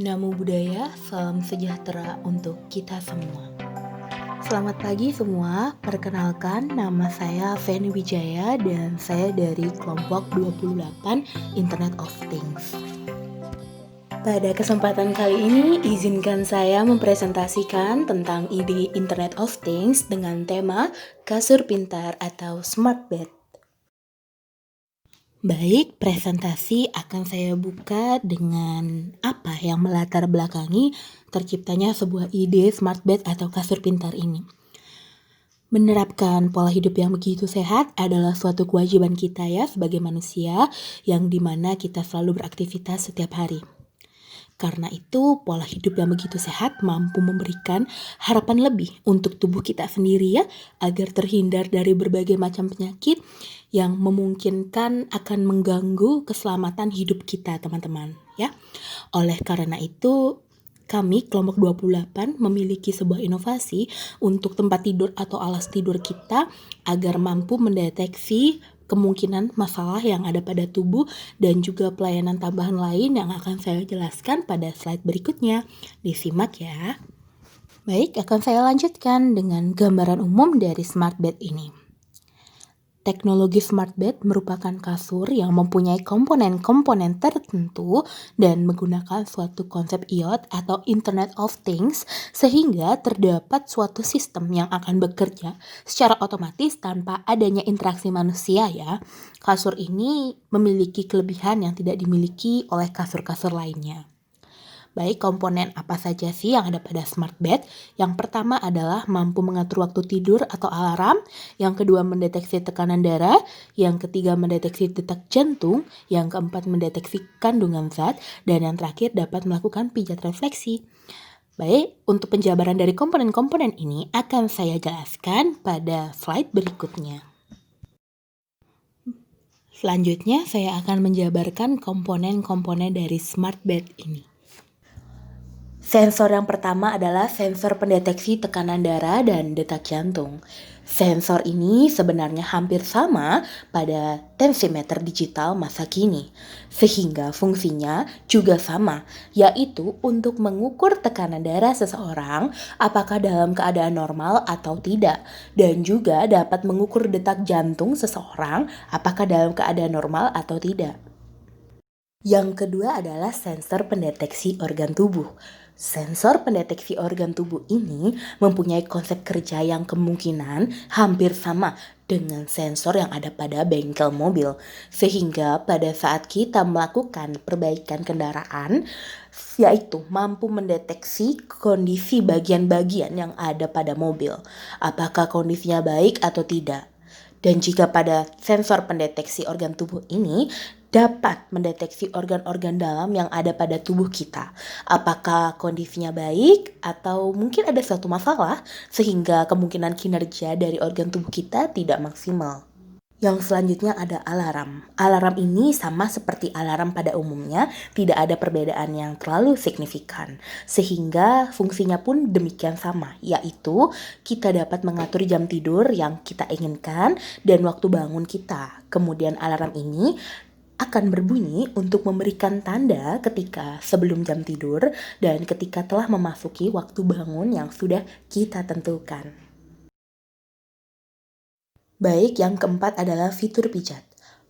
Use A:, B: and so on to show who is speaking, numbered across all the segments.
A: Namo Buddhaya, salam sejahtera untuk kita semua. Selamat pagi semua, perkenalkan nama saya Feni Wijaya dan saya dari kelompok 28 Internet of Things. Pada kesempatan kali ini, izinkan saya mempresentasikan tentang ide Internet of Things dengan tema kasur pintar atau smart bed. Baik, presentasi akan saya buka dengan apa yang melatar belakangi terciptanya sebuah ide smart bed atau kasur pintar ini. Menerapkan pola hidup yang begitu sehat adalah suatu kewajiban kita ya sebagai manusia yang dimana kita selalu beraktivitas setiap hari. Karena itu, pola hidup yang begitu sehat mampu memberikan harapan lebih untuk tubuh kita sendiri ya, agar terhindar dari berbagai macam penyakit yang memungkinkan akan mengganggu keselamatan hidup kita, teman-teman, ya. Oleh karena itu, kami kelompok 28 memiliki sebuah inovasi untuk tempat tidur atau alas tidur kita agar mampu mendeteksi kemungkinan masalah yang ada pada tubuh dan juga pelayanan tambahan lain yang akan saya jelaskan pada slide berikutnya. Disimak ya. Baik, akan saya lanjutkan dengan gambaran umum dari smart bed ini. Teknologi smart bed merupakan kasur yang mempunyai komponen-komponen tertentu dan menggunakan suatu konsep IoT atau Internet of Things sehingga terdapat suatu sistem yang akan bekerja secara otomatis tanpa adanya interaksi manusia ya. Kasur ini memiliki kelebihan yang tidak dimiliki oleh kasur-kasur lainnya. Baik, komponen apa saja sih yang ada pada smart bed? Yang pertama adalah mampu mengatur waktu tidur atau alarm, yang kedua mendeteksi tekanan darah, yang ketiga mendeteksi detak jantung, yang keempat mendeteksi kandungan zat, dan yang terakhir dapat melakukan pijat refleksi. Baik, untuk penjabaran dari komponen-komponen ini akan saya jelaskan pada slide berikutnya. Selanjutnya, saya akan menjabarkan komponen-komponen dari smart bed ini. Sensor yang pertama adalah sensor pendeteksi tekanan darah dan detak jantung. Sensor ini sebenarnya hampir sama pada tensimeter digital masa kini, sehingga fungsinya juga sama, yaitu untuk mengukur tekanan darah seseorang apakah dalam keadaan normal atau tidak, dan juga dapat mengukur detak jantung seseorang apakah dalam keadaan normal atau tidak. Yang kedua adalah sensor pendeteksi organ tubuh. Sensor pendeteksi organ tubuh ini mempunyai konsep kerja yang kemungkinan hampir sama dengan sensor yang ada pada bengkel mobil. Sehingga pada saat kita melakukan perbaikan kendaraan, yaitu mampu mendeteksi kondisi bagian-bagian yang ada pada mobil. Apakah kondisinya baik atau tidak. Dan jika pada sensor pendeteksi organ tubuh ini dapat mendeteksi organ-organ dalam yang ada pada tubuh kita. Apakah kondisinya baik atau mungkin ada suatu masalah sehingga kemungkinan kinerja dari organ tubuh kita tidak maksimal. Yang selanjutnya ada alarm. Alarm ini sama seperti alarm pada umumnya, tidak ada perbedaan yang terlalu signifikan. Sehingga fungsinya pun demikian sama, yaitu kita dapat mengatur jam tidur yang kita inginkan dan waktu bangun kita. Kemudian alarm ini akan berbunyi untuk memberikan tanda ketika sebelum jam tidur dan ketika telah memasuki waktu bangun yang sudah kita tentukan. Baik, yang keempat adalah fitur pijat.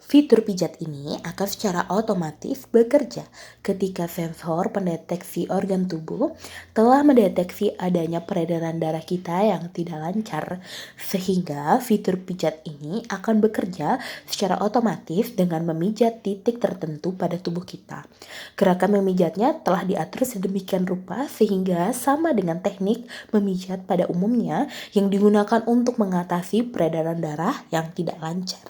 A: Fitur pijat ini akan secara otomatis bekerja ketika sensor pendeteksi organ tubuh telah mendeteksi adanya peredaran darah kita yang tidak lancar, sehingga fitur pijat ini akan bekerja secara otomatis dengan memijat titik tertentu pada tubuh kita. Gerakan memijatnya telah diatur sedemikian rupa sehingga sama dengan teknik memijat pada umumnya yang digunakan untuk mengatasi peredaran darah yang tidak lancar.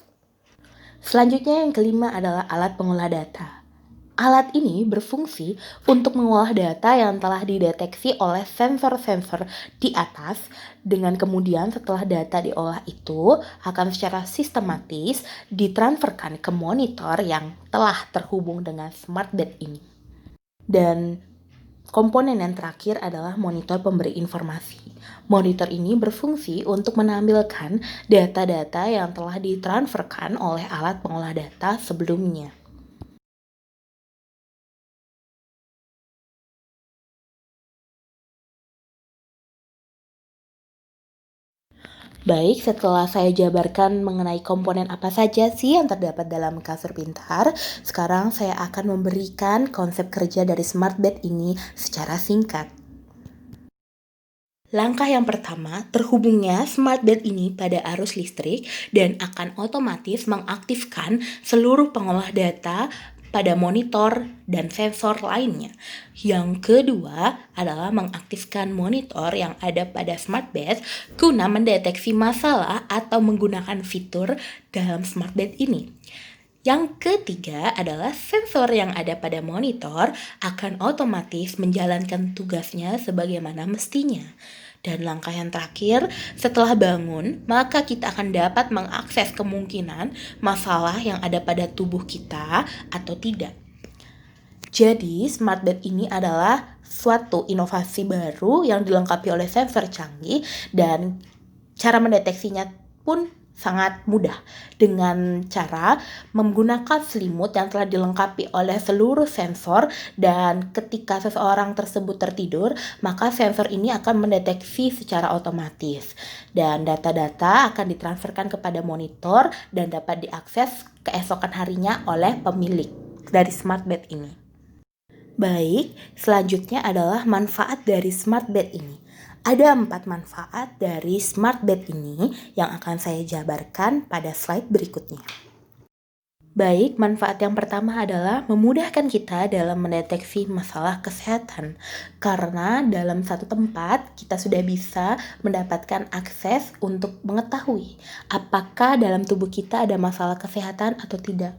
A: Selanjutnya yang kelima adalah alat pengolah data. Alat ini berfungsi untuk mengolah data yang telah dideteksi oleh sensor-sensor di atas dengan kemudian setelah data diolah itu akan secara sistematis ditransferkan ke monitor yang telah terhubung dengan smart bed ini. Dan komponen yang terakhir adalah monitor pemberi informasi. Monitor ini berfungsi untuk menampilkan data-data yang telah ditransferkan oleh alat pengolah data sebelumnya. Baik, setelah saya jabarkan mengenai komponen apa saja sih yang terdapat dalam kasur pintar, sekarang saya akan memberikan konsep kerja dari smart bed ini secara singkat. Langkah yang pertama, terhubungnya smart bed ini pada arus listrik dan akan otomatis mengaktifkan seluruh pengolah data pada monitor dan sensor lainnya. Yang kedua adalah mengaktifkan monitor yang ada pada smart bed guna mendeteksi masalah atau menggunakan fitur dalam smart bed ini. Yang ketiga adalah sensor yang ada pada monitor akan otomatis menjalankan tugasnya sebagaimana mestinya. Dan langkah yang terakhir, setelah bangun, maka kita akan dapat mengakses kemungkinan masalah yang ada pada tubuh kita atau tidak. Jadi, smart bed ini adalah suatu inovasi baru yang dilengkapi oleh sensor canggih dan cara mendeteksinya pun sangat mudah dengan cara menggunakan selimut yang telah dilengkapi oleh seluruh sensor, dan ketika seseorang tersebut tertidur, maka sensor ini akan mendeteksi secara otomatis dan data-data akan ditransferkan kepada monitor dan dapat diakses keesokan harinya oleh pemilik dari smart bed ini. Baik, selanjutnya adalah manfaat dari smart bed ini. Ada 4 manfaat dari smart bed ini yang akan saya jabarkan pada slide berikutnya. Baik, manfaat yang pertama adalah memudahkan kita dalam mendeteksi masalah kesehatan. Karena dalam satu tempat kita sudah bisa mendapatkan akses untuk mengetahui apakah dalam tubuh kita ada masalah kesehatan atau tidak.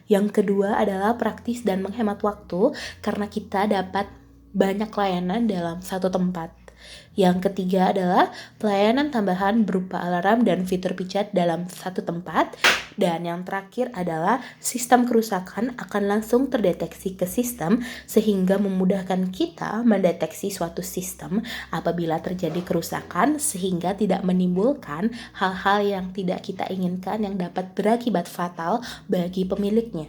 A: Yang kedua adalah praktis dan menghemat waktu karena kita dapat banyak layanan dalam satu tempat. Yang ketiga adalah pelayanan tambahan berupa alarm dan fitur pijat dalam satu tempat. Dan yang terakhir adalah sistem kerusakan akan langsung terdeteksi ke sistem sehingga memudahkan kita mendeteksi suatu sistem apabila terjadi kerusakan sehingga tidak menimbulkan hal-hal yang tidak kita inginkan yang dapat berakibat fatal bagi pemiliknya.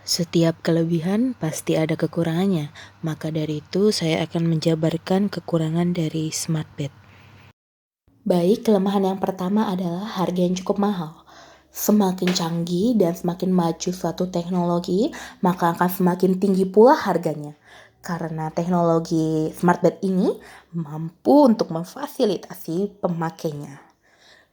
A: Setiap kelebihan pasti ada kekurangannya, maka dari itu saya akan menjabarkan kekurangan dari smart bed. Baik, kelemahan yang pertama adalah harga yang cukup mahal. Semakin canggih dan semakin maju suatu teknologi, maka akan semakin tinggi pula harganya. Karena teknologi smart bed ini mampu untuk memfasilitasi pemakainya.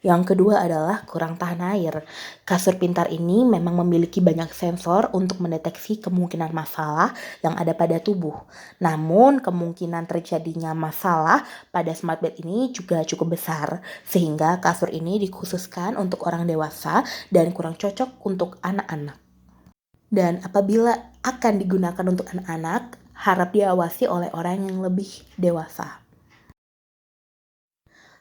A: Yang kedua adalah kurang tahan air. Kasur pintar ini memang memiliki banyak sensor untuk mendeteksi kemungkinan masalah yang ada pada tubuh. Namun kemungkinan terjadinya masalah pada smart bed ini juga cukup besar, sehingga kasur ini dikhususkan untuk orang dewasa dan kurang cocok untuk anak-anak. Dan apabila akan digunakan untuk anak-anak, harap diawasi oleh orang yang lebih dewasa.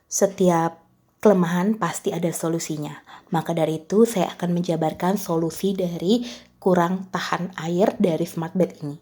A: Setiap kelemahan pasti ada solusinya. Maka dari itu saya akan menjabarkan solusi dari kurang tahan air dari smart bed ini.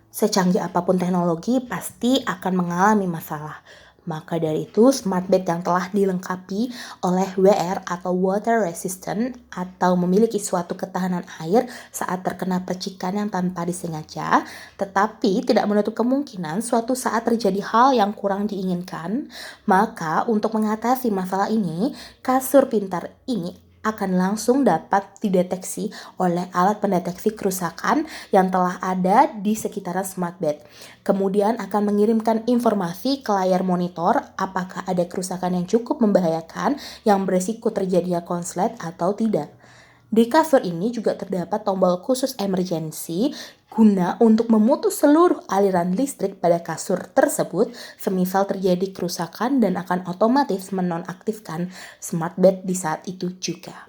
A: Secanggih apapun teknologi pasti akan mengalami masalah. Maka dari itu smart bed yang telah dilengkapi oleh WR atau water resistant atau memiliki suatu ketahanan air saat terkena percikan yang tanpa disengaja, tetapi tidak menutup kemungkinan suatu saat terjadi hal yang kurang diinginkan. Maka untuk mengatasi masalah ini, kasur pintar ini akan langsung dapat dideteksi oleh alat pendeteksi kerusakan yang telah ada di sekitaran smart bed. Kemudian akan mengirimkan informasi ke layar monitor apakah ada kerusakan yang cukup membahayakan yang beresiko terjadinya konslet atau tidak. Di kasur ini juga terdapat tombol khusus emergency guna untuk memutus seluruh aliran listrik pada kasur tersebut semisal terjadi kerusakan dan akan otomatis menonaktifkan smart bed di saat itu juga.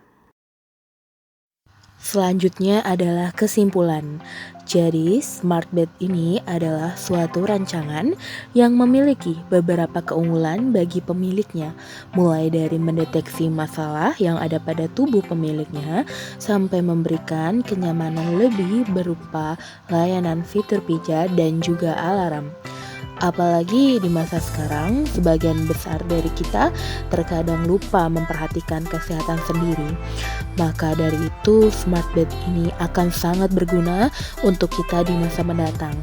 A: Selanjutnya adalah kesimpulan. Jadi, smart bed ini adalah suatu rancangan yang memiliki beberapa keunggulan bagi pemiliknya, mulai dari mendeteksi masalah yang ada pada tubuh pemiliknya sampai memberikan kenyamanan lebih berupa layanan fitur pijat dan juga alarm. Apalagi di masa sekarang, sebagian besar dari kita terkadang lupa memperhatikan kesehatan sendiri. Maka dari itu, smart bed ini akan sangat berguna untuk kita di masa mendatang.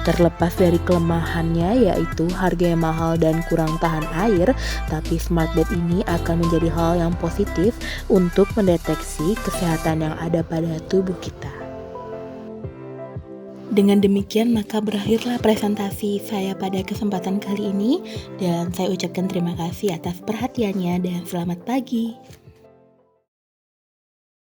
A: Terlepas dari kelemahannya yaitu harga yang mahal dan kurang tahan air, tapi smart bed ini akan menjadi hal yang positif untuk mendeteksi kesehatan yang ada pada tubuh kita. Dengan demikian maka berakhirlah presentasi saya pada kesempatan kali ini dan saya ucapkan terima kasih atas perhatiannya dan selamat pagi.